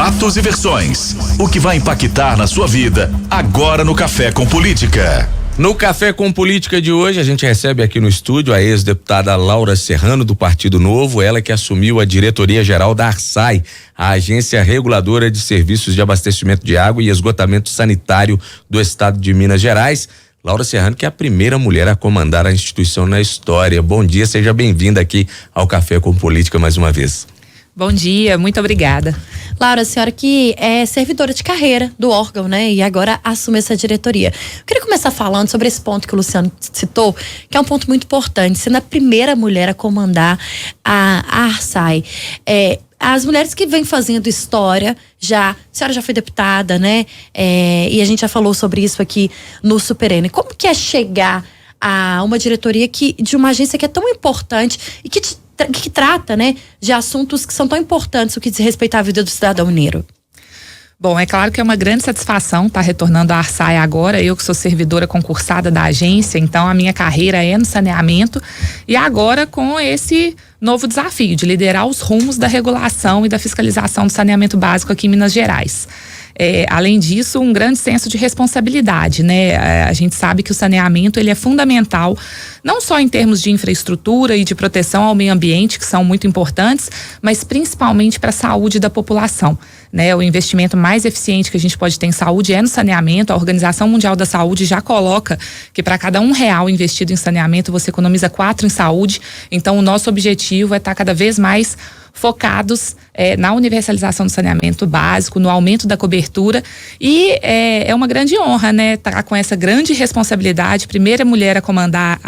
fatos e versões. O que vai impactar na sua vida agora no Café com Política. No Café com Política de hoje, a gente recebe aqui no estúdio a ex-deputada Laura Serrano, do Partido Novo, ela que assumiu a diretoria-geral da ARSAI, a Agência Reguladora de Serviços de Abastecimento de Água e Esgotamento Sanitário do Estado de Minas Gerais. Laura Serrano, que é a primeira mulher a comandar a instituição na história. Bom dia, seja bem-vinda aqui ao Café com Política mais uma vez. Bom dia, muito obrigada. Laura, a senhora que é servidora de carreira do órgão, né? E agora assume essa diretoria. Eu queria começar falando sobre esse ponto que o Luciano citou, que é um ponto muito importante, sendo a primeira mulher a comandar a ARSAI. As mulheres que vêm fazendo história, a senhora já foi deputada, né? E a gente já falou sobre isso aqui no Super N. Como que é chegar a uma diretoria de uma agência que é tão importante e que trata, né, de assuntos que são tão importantes no que diz respeito à vida do cidadão mineiro? Bom, é claro que é uma grande satisfação estar retornando à ARSAI agora. Eu que sou servidora concursada da agência, então a minha carreira é no saneamento e agora com esse novo desafio de liderar os rumos da regulação e da fiscalização do saneamento básico aqui em Minas Gerais. Além disso, um grande senso de responsabilidade, né? A gente sabe que o saneamento ele é fundamental, não só em termos de infraestrutura e de proteção ao meio ambiente, que são muito importantes, mas principalmente para a saúde da população, né? O investimento mais eficiente que a gente pode ter em saúde é no saneamento. A Organização Mundial da Saúde já coloca que para cada R$1 investido em saneamento, você economiza 4 em saúde. Então, o nosso objetivo é estar cada vez mais focados na universalização do saneamento básico, no aumento da cobertura e é uma grande honra, né, estar com essa grande responsabilidade, primeira mulher a comandar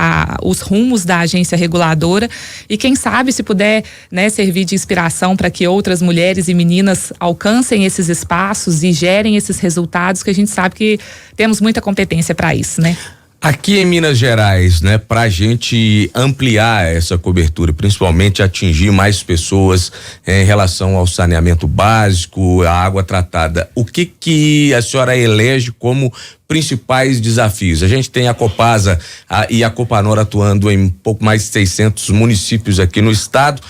os rumos da agência reguladora e quem sabe se puder, né, servir de inspiração para que outras mulheres e meninas alcancem esses espaços e gerem esses resultados, que a gente sabe que temos muita competência para isso, né? Aqui em Minas Gerais, né, pra gente ampliar essa cobertura, principalmente atingir mais pessoas em relação ao saneamento básico, a água tratada, o que a senhora elege como principais desafios? A gente tem a Copasa e a Copanor atuando em pouco mais de 600 municípios aqui no estado.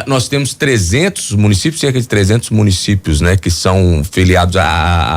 Nós temos 300 municípios, cerca de 300 municípios, né, que são filiados à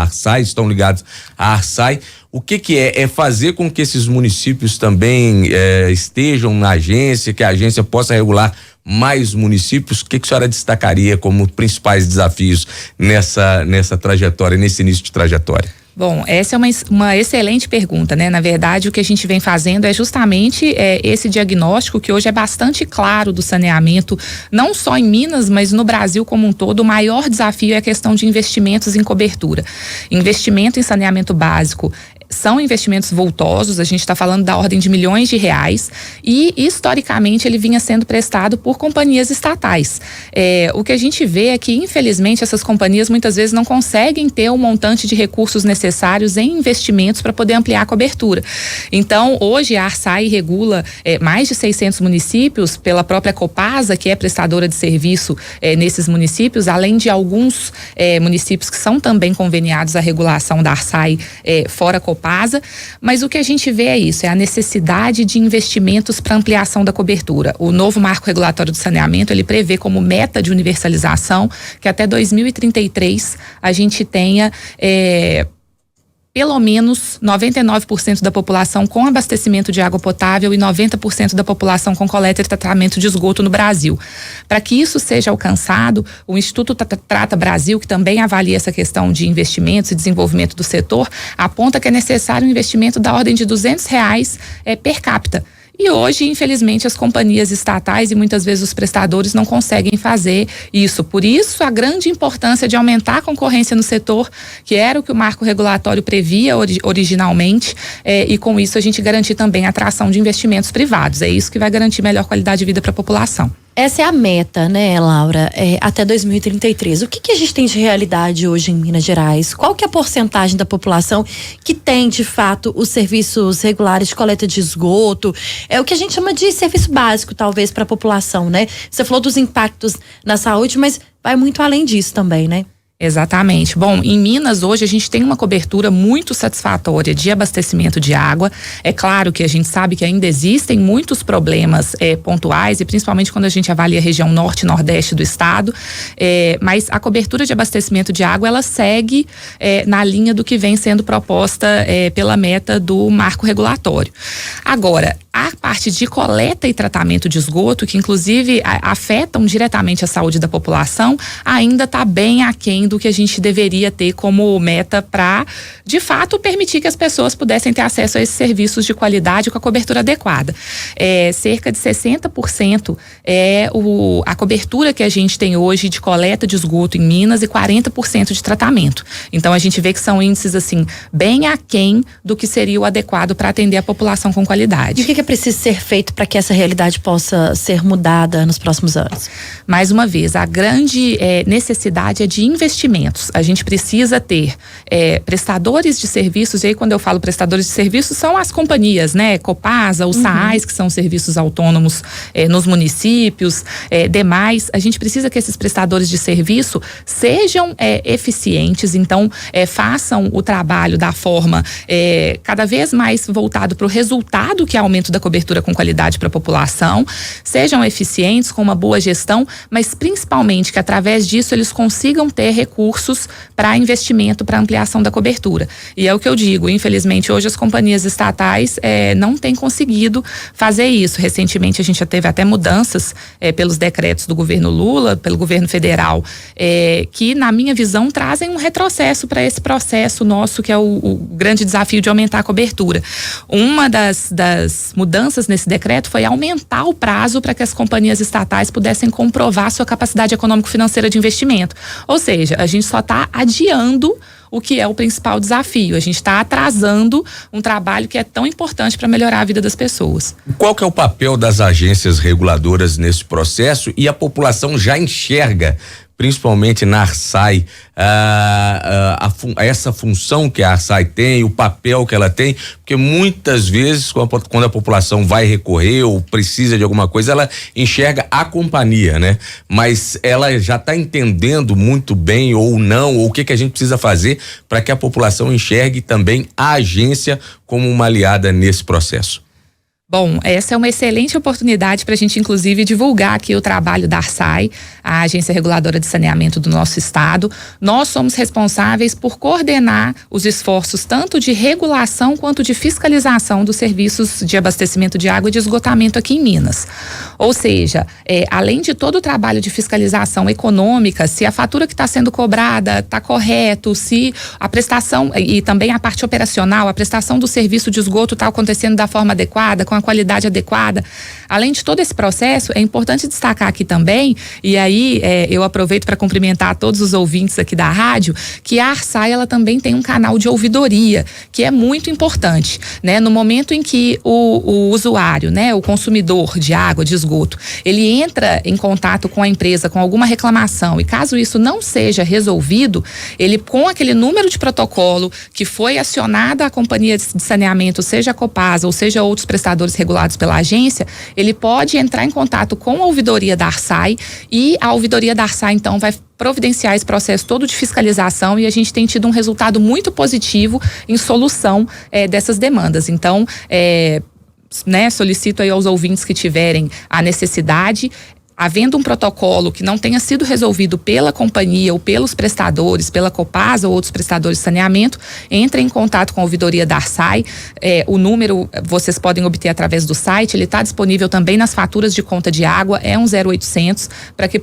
ARSAI, estão ligados à ARSAI. O que é fazer com que esses municípios também estejam na agência, que a agência possa regular mais municípios? O que a senhora destacaria como principais desafios nessa trajetória, nesse início de trajetória? Bom, essa é uma excelente pergunta, né? Na verdade, o que a gente vem fazendo é justamente esse diagnóstico que hoje é bastante claro do saneamento, não só em Minas, mas no Brasil como um todo. O maior desafio é a questão de investimentos em cobertura. Investimento em saneamento básico são investimentos vultosos, a gente está falando da ordem de milhões de reais e historicamente ele vinha sendo prestado por companhias estatais. O que a gente vê é que infelizmente essas companhias muitas vezes não conseguem ter o montante de recursos necessários em investimentos para poder ampliar a cobertura. Então hoje a ARSAI regula mais de 600 municípios pela própria Copasa, que é prestadora de serviço nesses municípios, além de alguns municípios que são também conveniados à regulação da ARSAI fora Copasa, mas o que a gente vê é isso, é a necessidade de investimentos para ampliação da cobertura. O novo marco regulatório do saneamento, ele prevê como meta de universalização que até 2033 a gente tenha pelo menos 99% da população com abastecimento de água potável e 90% da população com coleta e tratamento de esgoto no Brasil. Para que isso seja alcançado, o Instituto Trata Brasil, que também avalia essa questão de investimentos e desenvolvimento do setor, aponta que é necessário um investimento da ordem de R$200 per capita. E hoje, infelizmente, as companhias estatais e muitas vezes os prestadores não conseguem fazer isso. Por isso, a grande importância de aumentar a concorrência no setor, que era o que o marco regulatório previa originalmente, e com isso a gente garantir também a atração de investimentos privados. É isso que vai garantir melhor qualidade de vida para a população. Essa é a meta, né, Laura? Até 2033. O que a gente tem de realidade hoje em Minas Gerais? Qual que é a porcentagem da população que tem, de fato, os serviços regulares de coleta de esgoto? É o que a gente chama de serviço básico, talvez, para a população, né? Você falou dos impactos na saúde, mas vai muito além disso também, né? Exatamente. Bom, em Minas hoje a gente tem uma cobertura muito satisfatória de abastecimento de água. É claro que a gente sabe que ainda existem muitos problemas pontuais e principalmente quando a gente avalia a região norte e nordeste do estado, mas a cobertura de abastecimento de água ela segue na linha do que vem sendo proposta pela meta do marco regulatório. Agora, a parte de coleta e tratamento de esgoto, que inclusive afetam diretamente a saúde da população, ainda está bem aquém do que a gente deveria ter como meta para, de fato, permitir que as pessoas pudessem ter acesso a esses serviços de qualidade com a cobertura adequada. Cerca de 60% é a cobertura que a gente tem hoje de coleta de esgoto em Minas e 40% de tratamento. Então a gente vê que são índices assim bem aquém do que seria o adequado para atender a população com qualidade. E o que é preciso ser feito para que essa realidade possa ser mudada nos próximos anos? Mais uma vez, a grande necessidade é de investimentos. A gente precisa ter prestadores de serviços, e aí quando eu falo prestadores de serviços, são as companhias, né? Copasa, os SAAIs, que são serviços autônomos nos municípios, demais. A gente precisa que esses prestadores de serviço sejam eficientes, então façam o trabalho da forma cada vez mais voltado para o resultado, que é o aumento da cobertura com qualidade para a população, sejam eficientes, com uma boa gestão, mas principalmente que através disso eles consigam ter recursos para investimento, para ampliação da cobertura. E é o que eu digo, infelizmente hoje as companhias estatais não têm conseguido fazer isso. Recentemente a gente já teve até mudanças pelos decretos do governo Lula, pelo governo federal, que na minha visão trazem um retrocesso para esse processo nosso, que é o grande desafio de aumentar a cobertura. Uma das mudanças nesse decreto foi aumentar o prazo para que as companhias estatais pudessem comprovar sua capacidade econômico-financeira de investimento. Ou seja, a gente só está adiando o que é o principal desafio. A gente está atrasando um trabalho que é tão importante para melhorar a vida das pessoas. Qual que é o papel das agências reguladoras nesse processo e a população já enxerga, principalmente na ARSAI, essa função que a ARSAI tem, o papel que ela tem, porque muitas vezes quando a população vai recorrer ou precisa de alguma coisa, ela enxerga a companhia, né? Mas ela já está entendendo muito bem ou não, ou o que a gente precisa fazer para que a população enxergue também a agência como uma aliada nesse processo. Bom, essa é uma excelente oportunidade para a gente, inclusive, divulgar aqui o trabalho da ARSAI, a Agência Reguladora de Saneamento do nosso estado. Nós somos responsáveis por coordenar os esforços tanto de regulação quanto de fiscalização dos serviços de abastecimento de água e de esgotamento aqui em Minas. Ou seja, além de todo o trabalho de fiscalização econômica, se a fatura que está sendo cobrada está correto, se a prestação e também a parte operacional, a prestação do serviço de esgoto está acontecendo da forma adequada, com a qualidade adequada. Além de todo esse processo, é importante destacar aqui também, e aí eu aproveito para cumprimentar todos os ouvintes aqui da rádio, que a ARSAI ela também tem um canal de ouvidoria, que é muito importante, né? No momento em que o usuário, né, o consumidor de água, de esgoto, ele entra em contato com a empresa com alguma reclamação e caso isso não seja resolvido, ele com aquele número de protocolo que foi acionada a companhia de saneamento, seja a Copasa ou seja outros prestadores regulados pela agência, ele pode entrar em contato com a ouvidoria da ARSAI e a ouvidoria da ARSAI então vai providenciar esse processo todo de fiscalização e a gente tem tido um resultado muito positivo em solução dessas demandas. Então, solicito aí aos ouvintes que tiverem a necessidade, havendo um protocolo que não tenha sido resolvido pela companhia ou pelos prestadores, pela Copasa ou outros prestadores de saneamento, entre em contato com a ouvidoria da ARSAI. O número vocês podem obter através do site, ele está disponível também nas faturas de conta de água, é um 0800 para que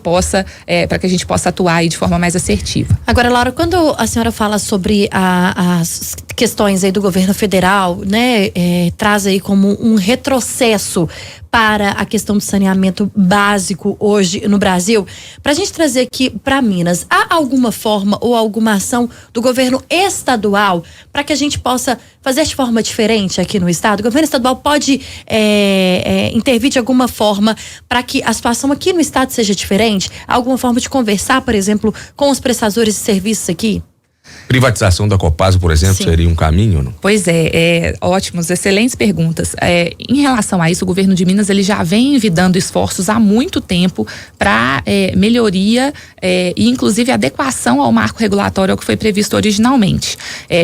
a gente possa atuar aí de forma mais assertiva. Agora, Laura, quando a senhora fala sobre as questões aí do governo federal, né, traz aí como um retrocesso para a questão do saneamento básico hoje no Brasil, para a gente trazer aqui para Minas, há alguma forma ou alguma ação do governo estadual para que a gente possa fazer de forma diferente aqui no estado? O governo estadual pode intervir de alguma forma para que a situação aqui no estado seja diferente? Há alguma forma de conversar, por exemplo, com os prestadores de serviços aqui? Privatização da Copasa, por exemplo, Sim. seria um caminho ou não? Pois ótimos, excelentes perguntas. Em relação a isso, o governo de Minas ele já vem envidando esforços há muito tempo para melhoria e inclusive adequação ao marco regulatório ao que foi previsto originalmente.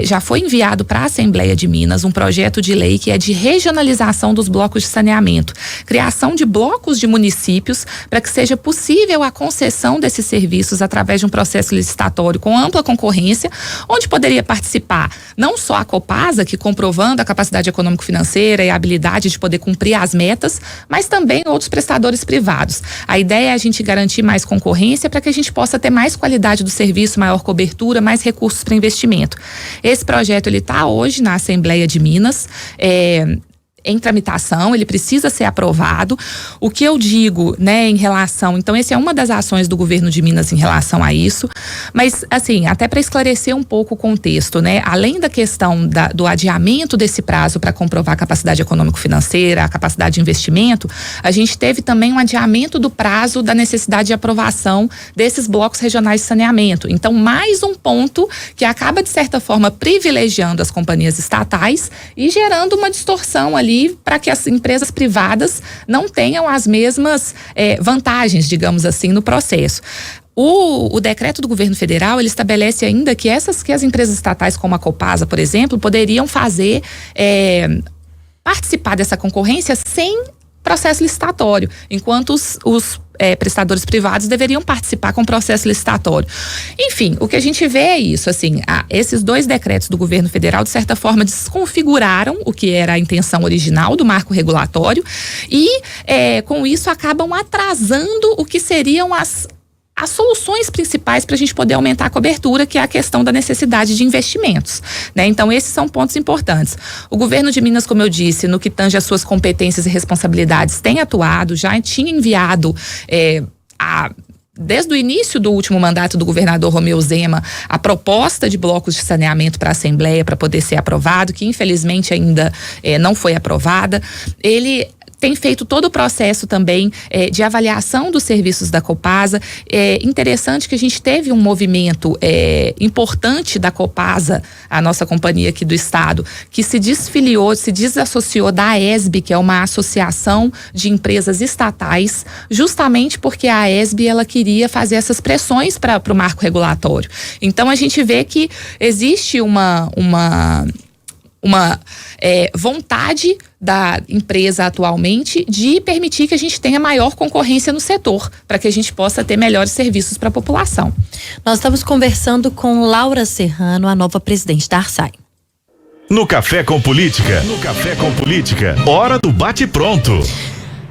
Já foi enviado para a Assembleia de Minas um projeto de lei que é de regionalização dos blocos de saneamento, criação de blocos de municípios para que seja possível a concessão desses serviços através de um processo licitatório com ampla concorrência, onde poderia participar não só a Copasa, que comprovando a capacidade econômico-financeira e a habilidade de poder cumprir as metas, mas também outros prestadores privados. A ideia é a gente garantir mais concorrência para que a gente possa ter mais qualidade do serviço, maior cobertura, mais recursos para investimento. Esse projeto ele está hoje na Assembleia de Minas, em tramitação, ele precisa ser aprovado. O que eu digo, em relação, então essa é uma das ações do governo de Minas em relação a isso, mas assim, até para esclarecer um pouco o contexto, além da questão do adiamento desse prazo para comprovar a capacidade econômico-financeira, a capacidade de investimento, a gente teve também um adiamento do prazo da necessidade de aprovação desses blocos regionais de saneamento. Então, mais um ponto que acaba, de certa forma, privilegiando as companhias estatais e gerando uma distorção ali para que as empresas privadas não tenham as mesmas vantagens, digamos assim, no processo. O decreto do governo federal, ele estabelece ainda que as empresas estatais como a Copasa, por exemplo, poderiam participar dessa concorrência sem processo licitatório, enquanto os prestadores privados deveriam participar com processo licitatório. Enfim, o que a gente vê é isso, assim, esses dois decretos do governo federal, de certa forma, desconfiguraram o que era a intenção original do marco regulatório e, com isso, acabam atrasando o que seriam as soluções principais para a gente poder aumentar a cobertura, que é a questão da necessidade de investimentos, Então, esses são pontos importantes. O governo de Minas, como eu disse, no que tange as suas competências e responsabilidades, tem atuado, já tinha enviado desde o início do último mandato do governador Romeu Zema, a proposta de blocos de saneamento para a Assembleia para poder ser aprovado, que infelizmente ainda não foi aprovada. Ele tem feito todo o processo também de avaliação dos serviços da Copasa. É interessante que a gente teve um movimento importante da Copasa, a nossa companhia aqui do estado, que se desfiliou, se desassociou da AESB, que é uma associação de empresas estatais, justamente porque a AESB ela queria fazer essas pressões para o marco regulatório. Então a gente vê que existe uma vontade da empresa atualmente de permitir que a gente tenha maior concorrência no setor, para que a gente possa ter melhores serviços para a população. Nós estamos conversando com Laura Serrano, a nova presidente da Arsai. No Café com Política, hora do bate-pronto.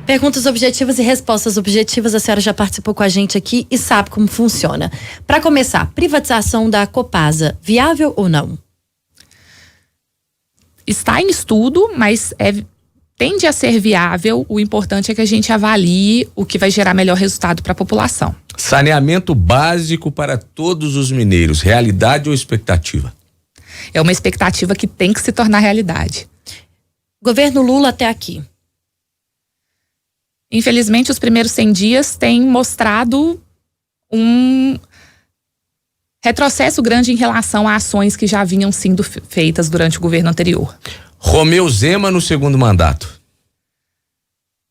Perguntas objetivas e respostas objetivas. A senhora já participou com a gente aqui e sabe como funciona. Para começar, privatização da Copasa, viável ou não? Está em estudo, mas tende a ser viável. O importante é que a gente avalie o que vai gerar melhor resultado para a população. Saneamento básico para todos os mineiros, realidade ou expectativa? É uma expectativa que tem que se tornar realidade. Governo Lula até aqui. Infelizmente, os primeiros 100 dias têm mostrado um retrocesso grande em relação a ações que já vinham sendo feitas durante o governo anterior. Romeu Zema no segundo mandato.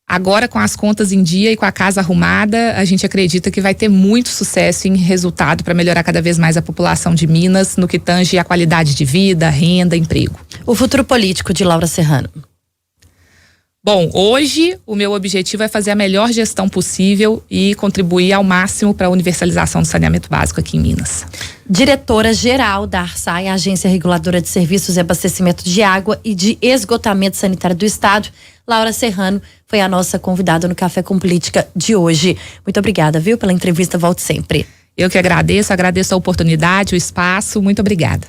Agora, com as contas em dia e com a casa arrumada, a gente acredita que vai ter muito sucesso em resultado para melhorar cada vez mais a população de Minas no que tange a qualidade de vida, renda, emprego. O futuro político de Laura Serrano. Bom, hoje o meu objetivo é fazer a melhor gestão possível e contribuir ao máximo para a universalização do saneamento básico aqui em Minas. Diretora-geral da Arsai, Agência Reguladora de Serviços e Abastecimento de Água e de Esgotamento Sanitário do Estado, Laura Serrano, foi a nossa convidada no Café com Política de hoje. Muito obrigada, viu, pela entrevista. Volte sempre. Eu que agradeço a oportunidade, o espaço. Muito obrigada.